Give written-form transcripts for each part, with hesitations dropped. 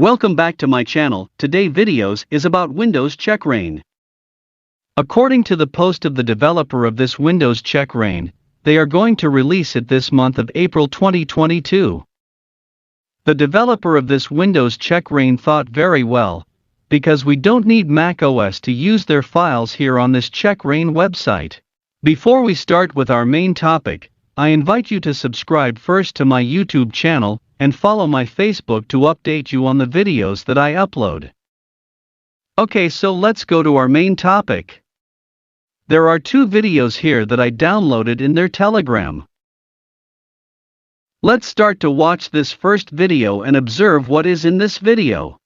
Welcome back to my channel. Today videos is about Windows Checkrain. According to the post of the developer of this Windows Checkrain, they are going to release it this month of April 2022. The developer of this Windows Checkrain thought very well, because we don't need macOS to use their files here on this Checkrain website. Before we start with our main topic, I invite you to subscribe first to my YouTube channel and follow my Facebook to update you on the videos that I upload. Okay, so let's go to our main topic. There are two videos here that I downloaded in their Telegram. Let's start to watch this first video and observe what is in this video.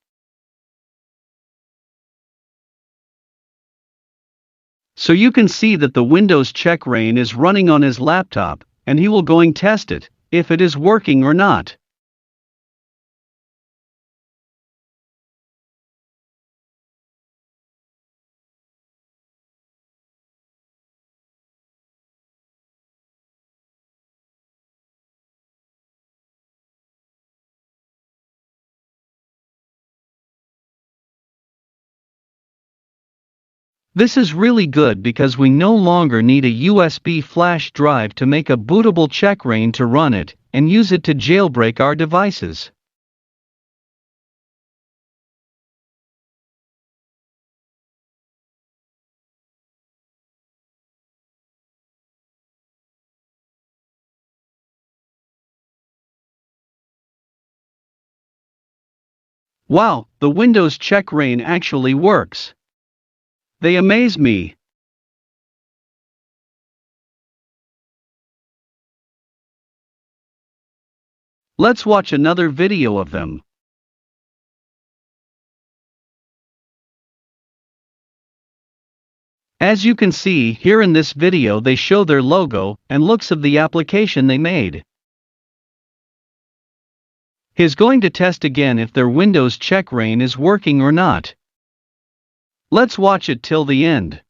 So you can see that the Windows Checkrain is running on his laptop, and he will going test it, if it is working or not. This is really good because we no longer need a USB flash drive to make a bootable Checkrain to run it and use it to jailbreak our devices. Wow, the Windows Checkrain actually works. They amaze me. Let's watch another video of them. As you can see here in this video, they show their logo and looks of the application they made. He's going to test again if their Windows Checkrain is working or not. Let's watch it till the end.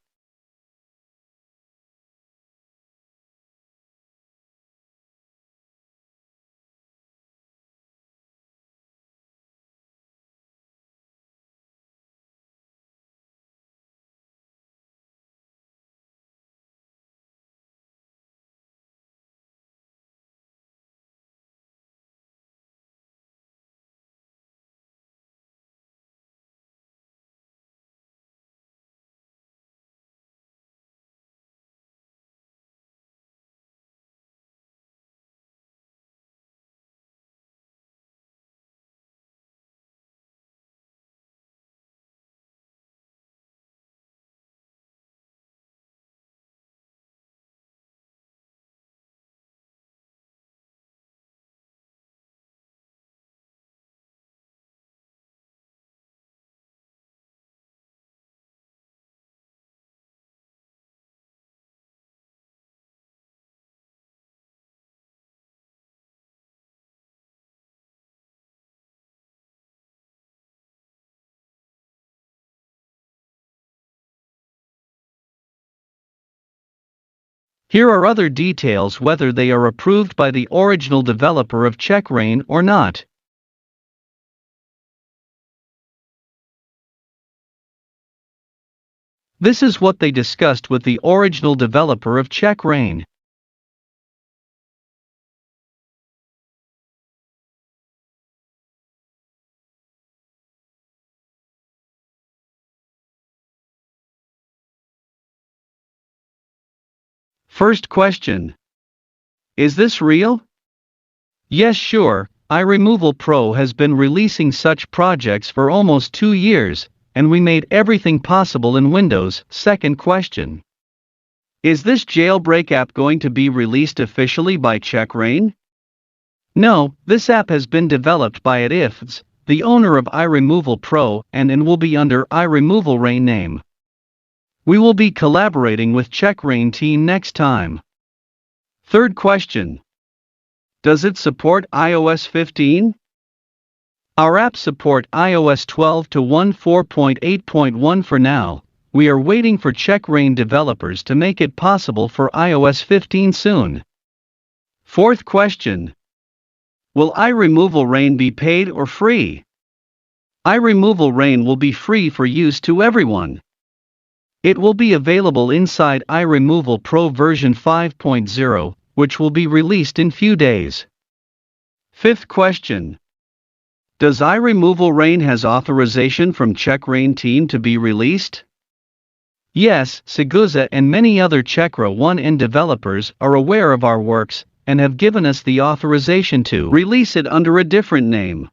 Here are other details whether they are approved by the original developer of Checkrain or not. This is what they discussed with the original developer of Checkrain. First question. Is this real? Yes, sure. iRemoval Pro has been releasing such projects for almost 2 years, and we made everything possible in Windows. Second question. Is this jailbreak app going to be released officially by Checkrain? No, this app has been developed by AL-JEHAD, the owner of iRemoval Pro, and will be under iRemoval name. We will be collaborating with Checkrain team next time. Third question. Does it support iOS 15? Our apps support iOS 12 to 14.8.1 for now. We are waiting for Checkrain developers to make it possible for iOS 15 soon. Fourth question. Will iRemoval be paid or free? iRemoval Rain will be free for use to everyone. It will be available inside iRemoval Pro version 5.0, which will be released in few days. Fifth question. Does iRemoval Rain has authorization from Checkrain team to be released? Yes, Seguza and many other Checkrain 1N developers are aware of our works and have given us the authorization to release it under a different name.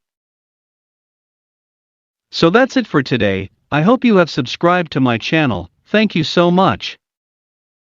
So that's it for today. I hope you have subscribed to my channel. Thank you so much.